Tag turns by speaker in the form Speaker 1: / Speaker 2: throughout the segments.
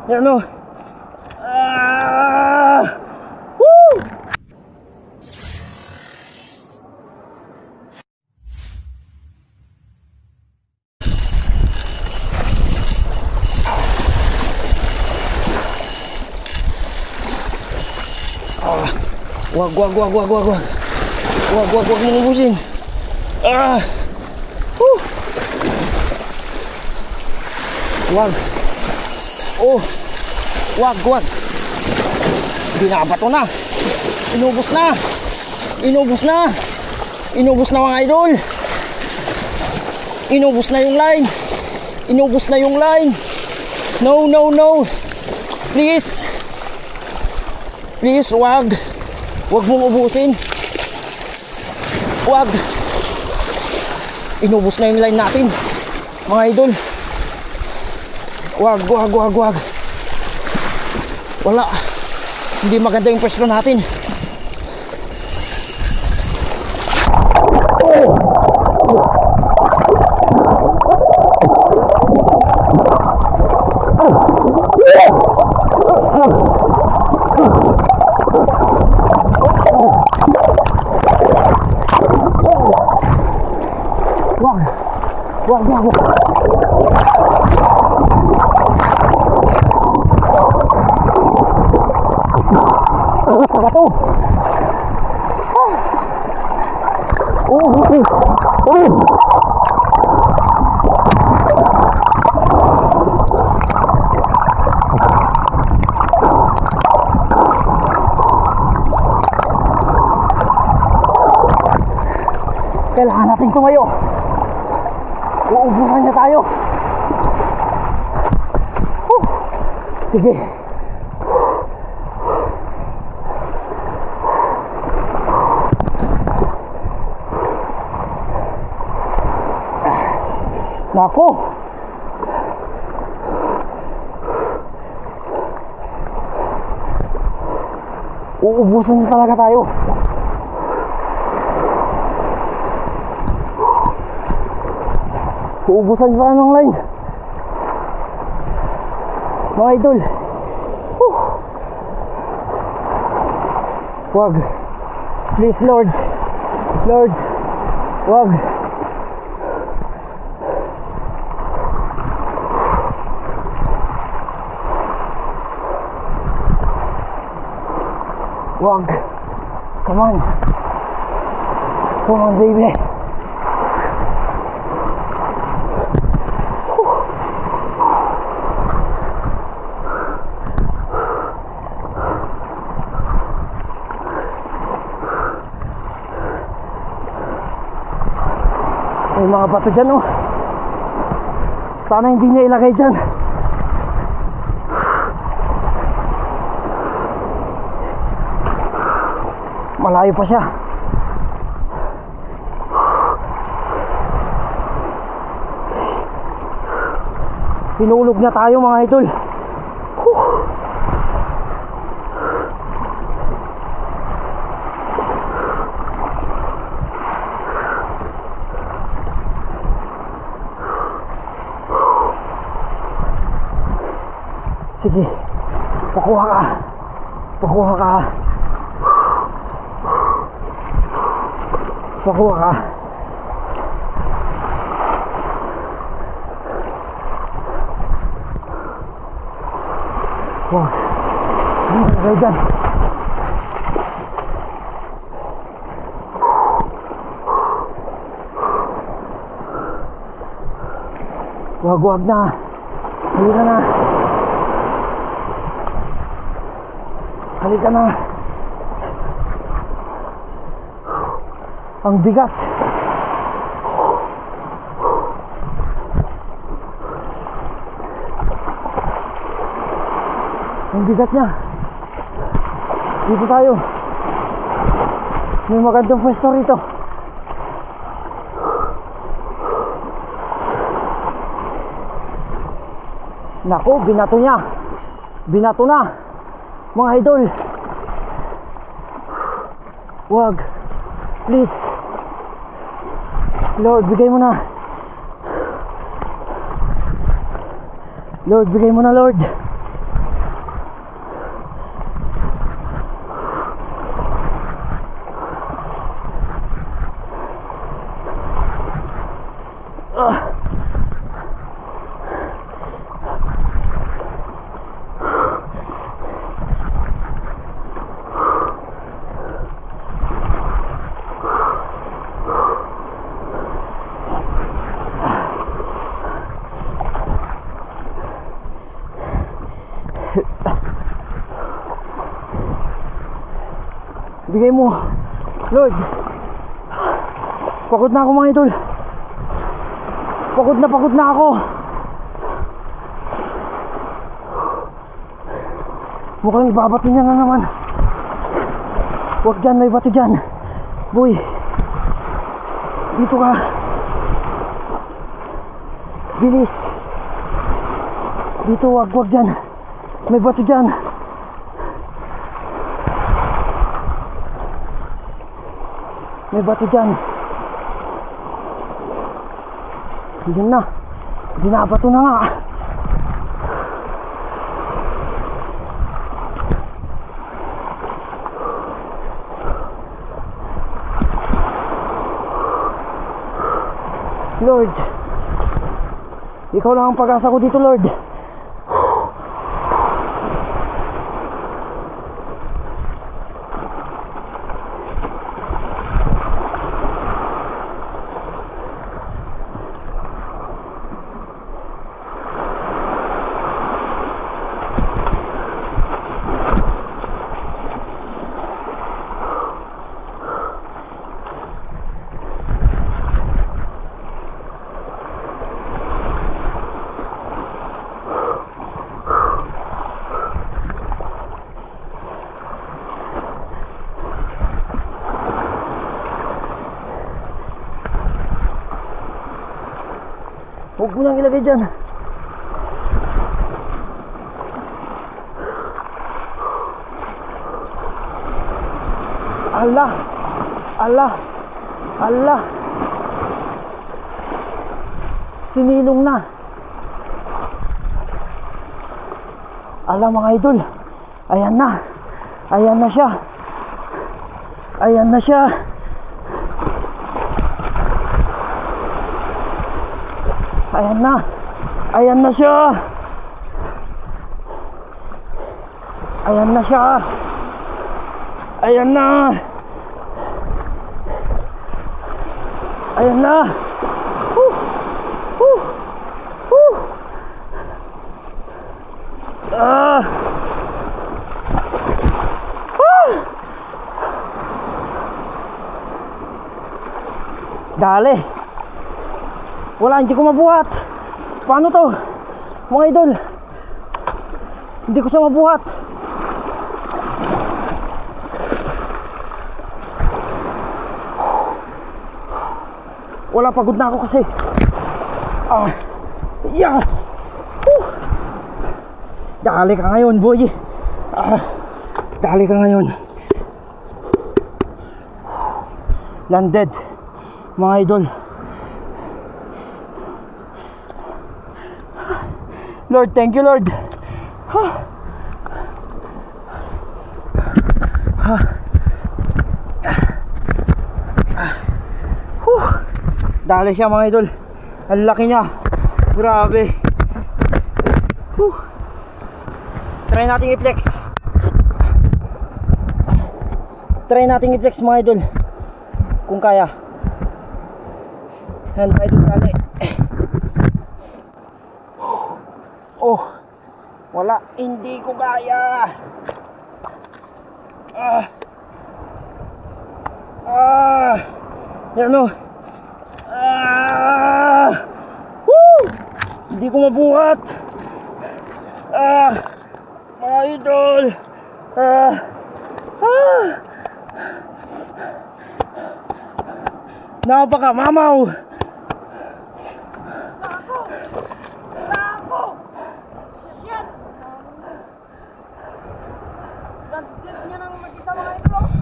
Speaker 1: Yan o. Woo! Wag mong ubusin. Wag. Oh. Wag. Binabato na. Inubos na mga idol. Inubos na yung line. No. Please, wag mong ubusin. Wag. Inubos na yung line natin, mga idol. Wag. Wala. Hindi maganda yung pwesto natin. Wag. Kailangan natin tumayo. Uubusan niya tayo. Sige. Nako. Uubusan niya talaga tayo. Uubusan sa anong line, mga idol. Wag. Please, Lord, wag. Wag. Come on baby. May mga bato dyan oh. Sana hindi niya ilagay dyan. Malayo pa siya. Hinulog na tayo mga idol. Sige, pakuha ka. Wag. Hindi kayo dyan. Wag na. Halika na. Ang bigat. Ang bigat niya. Dito tayo. May magandang pwesto rito. Nako, binato niya. Binato na, mga idol. Wag. Please. Lord, bigay mo na. Lord, bigay mo na, Lord. Bigay mo, Lord. Pagod na ako mga idol. Pagod na ako. Mukhang ibabato niya na naman. Huwag dyan, may bato dyan. Boy, dito ka. Bilis. Dito, wag dyan. May bato dyan. May bato dyan. Yan na. Binabato na nga. Lord, ikaw lang ang pag-asa ko dito, Lord. Huwag mo nang ilagay dyan. Allah, Allah, Allah. Sinilong na. Allah mga idol. Ayan na. Ayan na siya. Ayan na siya. Ayan na. Ayan na siya. Ayan na siya. Ayan na. Ayan na. Ah. Dali. Wala, hindi ko mabuhat. Paano to? Mga idol, hindi ko siya mabuhat. Wala, pagod na ako kasi. Yeah. Dali ka ngayon, boy. Dali ka ngayon. Landed, mga idol. Lord, thank you, Lord. Dali siya mga idol. Ang laki niya. Grabe. Try nating i-flex. Try nating i-flex mga idol. Kung kaya. Yan mga idol, dali. Oh, wala, hindi ko kaya. Yan o. Hindi ko mabuhat. Mga idol. Napakamamaw.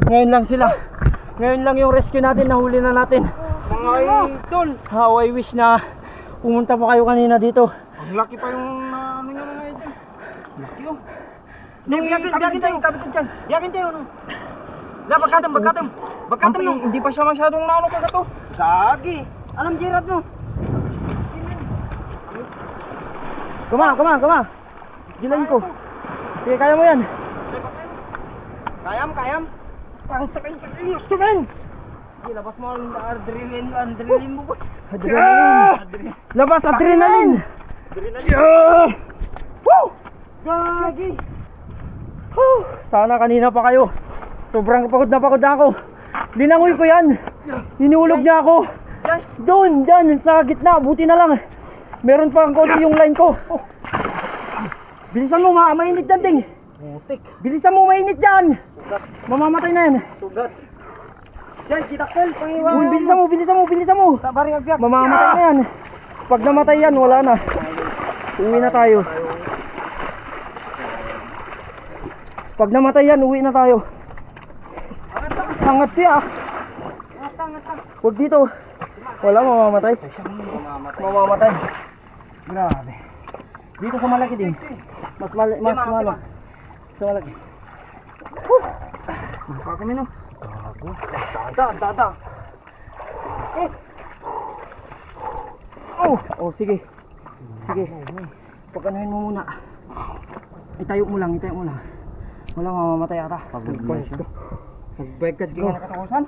Speaker 1: Ngayon lang sila. Ngayon lang yung rescue natin, nahuli na natin. Mga idol, how I wish na pumunta pa kayo kanina dito.
Speaker 2: Ang laki pa yung ano nga mga idol. Laki yung.
Speaker 1: Yakin tayo, kapitid dyan. Yakin tayo.
Speaker 2: Bagkatam.
Speaker 1: Hindi pa siya masyadong naano ka to.
Speaker 2: Sagi.
Speaker 1: Alam Gerard no. Kuma. Gilayin ko. Sige, kaya mo yan.
Speaker 2: Kayam.
Speaker 1: Ang sakay.
Speaker 2: Labas mo ang adrenaline mo ba?
Speaker 1: Adrenaline. Labas adrenaline.
Speaker 2: Adrenaline.
Speaker 1: Woo!
Speaker 2: Gagi.
Speaker 1: Sana kanina pa kayo. Sobrang pagod na ako. Linangoy ko yan. Hinulog niya ako. Doon, dyan, sa gitna. Buti na lang. Meron pa ang konti yung line ko. Bilisan mo, mainit dyan, Ting.
Speaker 2: Putik.
Speaker 1: Bilisan mo, mainit dyan. Mamamatay na yan.
Speaker 2: Sugat. Diyan, kitakil. Pangiwan.
Speaker 1: Uy, bilisan mo.
Speaker 2: Tabaring agbiyak.
Speaker 1: Mamamatay na yan. Pag namatay yan, wala na. Uwi na tayo. Pag namatay yan, uwi na tayo. Angat siya. Huwag dito. Wala, mamamatay. Mamamatay. Grabe. Dito sa malaki din. Mas malo. Sa malaki.
Speaker 2: Maka kami no.
Speaker 1: Dada. Oh, sige. Pag-anuhin mo muna. Itayo mo lang. Wala, mamamatay ata.
Speaker 2: Nag-bike ka. Sige nga nakatakusan.